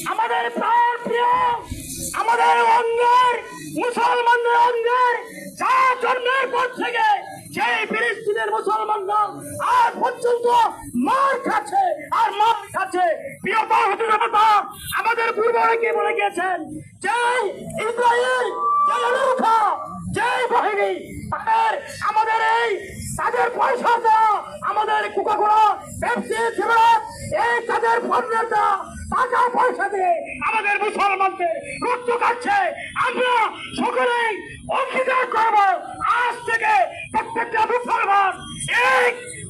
আমাদের প্রাণ প্রিয় আমাদের অঙ্গের মুসলমানদের অঙ্গের যা জন্মের পর থেকে সেই ফিলিস্তিনের মুসলমানরা আজ পর্যন্ত মার খাচ্ছে আর মার খাচ্ছে। প্রিয়তা হুজুরতা আমাদের পূর্বরা কি বলে গেছেন যে ইসরায়েল যে লুখা যে বাহিনী আমাদের এই তাদের পয়সা দেওয়া আমাদের কোকাকোলা পেপসি সিগারেট এই তাদের পণ্যের দেওয়া টাকা পয়সা দিয়ে আমাদের মুসলমানদের রক্ত কাটছে। আমরা সকলেই অঙ্গীকার করবো আজ থেকে প্রত্যেকটা মুসলমান এই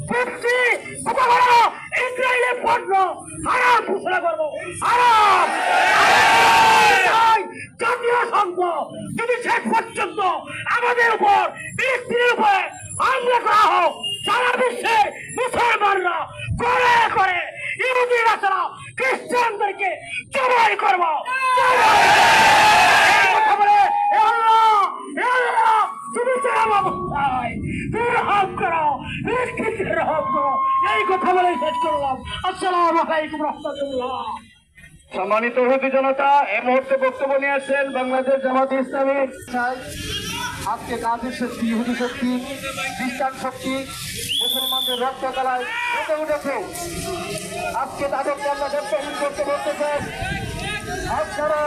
পেপসি কোকাকোলা ইসরায়েলের পণ্য হারাম ঘোষণা করবো। হারাম জাতীয় সংঘ যদি শেষ পর্যন্ত আমাদের উপর ফিলিস্তিনের উপর হামলা করা হোক, সারা বিশ্বে মুসলমানরা করে করে ইহুদিরা ছাড়া খ্রিস্টানদেরকে জবাই করবো। এই কথা বলে শেষ করলাম। আসসালামু আলাইকুম রহমতুল্লাহ। সম্মানিত হুজুর জনতা, এই মুহূর্তে বক্তব্য নিয়ে আসছেন বাংলাদেশ জামাতে ইসলামী। আজকে গান্ধী শক্তি, ইহুদি শক্তি, খ্রিস্টান শক্তি মুসলমানদের রক্ত গলায় উঠে উঠেছে। আজকে তাদেরকে আমরা বক্তব্য করতে বলতে চাই, আপনারা